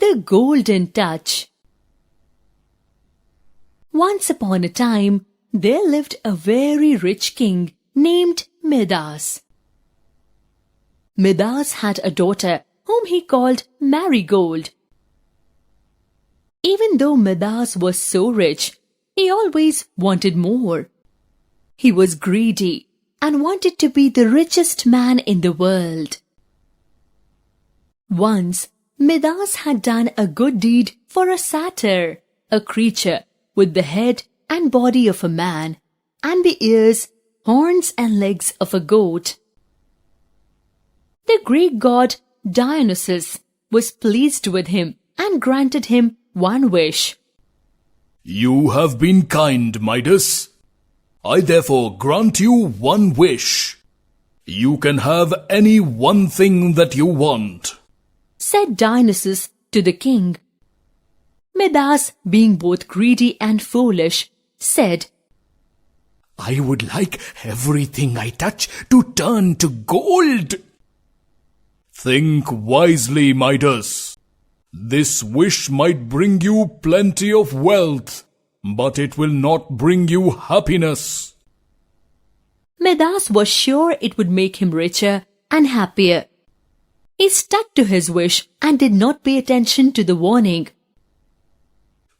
The Golden Touch. Once upon a time, there lived a very rich king named Midas. Midas had a daughter whom he called Marigold. Even though Midas was so rich, he always wanted more. He was greedy and wanted to be the richest man in the world. Once, Midas had done a good deed for a satyr, a creature with the head and body of a man and the ears, horns and legs of a goat. The Greek god Dionysus was pleased with him and granted him one wish. You have been kind, Midas. I therefore grant you one wish. You can have any one thing that you want, said Dionysus to the king. Midas, being both greedy and foolish, said, I would like everything I touch to turn to gold. Think wisely, Midas. This wish might bring you plenty of wealth, but it will not bring you happiness. Midas was sure it would make him richer and happier. He stuck to his wish and did not pay attention to the warning.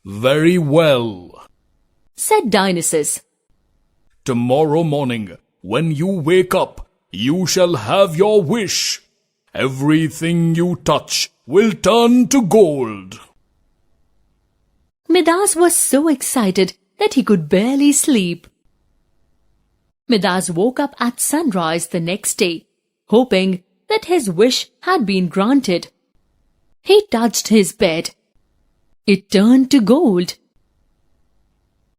Very well, said Dionysus. Tomorrow morning, when you wake up, you shall have your wish. Everything you touch will turn to gold. Midas was so excited that he could barely sleep. Midas woke up at sunrise the next day, hoping that his wish had been granted. He touched his bed. It turned to gold.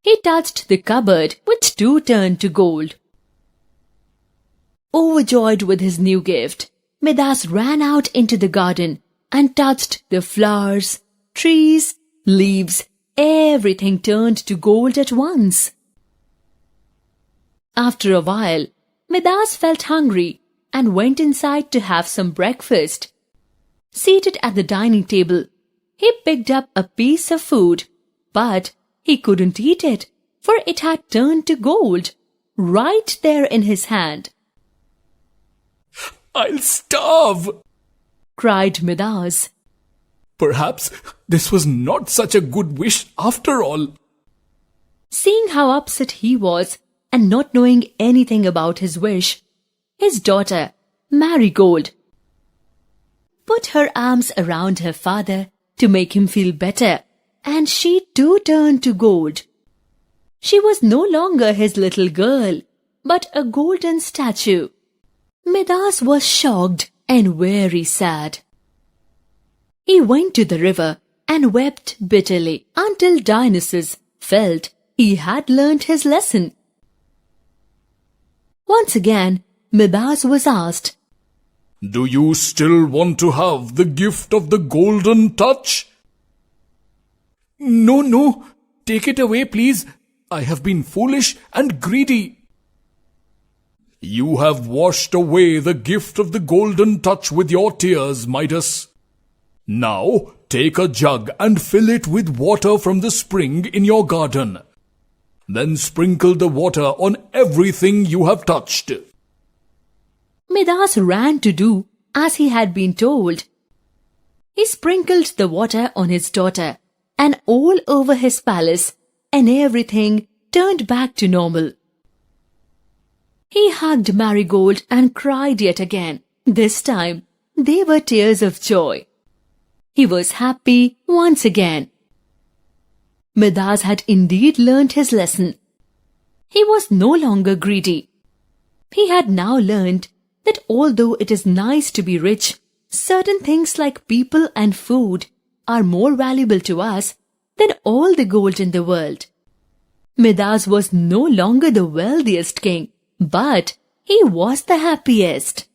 He touched the cupboard, which too turned to gold. Overjoyed with his new gift, Midas ran out into the garden and touched the flowers, trees, leaves. Everything turned to gold at once. After a while, Midas felt hungry and went inside to have some breakfast. Seated at the dining table, he picked up a piece of food, but he couldn't eat it, for it had turned to gold, right there in his hand. I'll starve, cried Midas. Perhaps this was not such a good wish after all. Seeing how upset he was and not knowing anything about his wish, his daughter, Marigold, put her arms around her father to make him feel better, and she too turned to gold. She was no longer his little girl, but a golden statue. Midas was shocked and very sad. He went to the river and wept bitterly until Dionysus felt he had learnt his lesson. Once again, Midas was asked, Do you still want to have the gift of the golden touch? No, take it away, please. I have been foolish and greedy. You have washed away the gift of the golden touch with your tears, Midas. Now, take a jug and fill it with water from the spring in your garden. Then sprinkle the water on everything you have touched. Midas ran to do as he had been told. He sprinkled the water on his daughter and all over his palace, and everything turned back to normal. He hugged Marigold and cried yet again. This time, they were tears of joy. He was happy once again. Midas had indeed learnt his lesson. He was no longer greedy. He had now learned that although it is nice to be rich, certain things like people and food are more valuable to us than all the gold in the world. Midas was no longer the wealthiest king, but he was the happiest.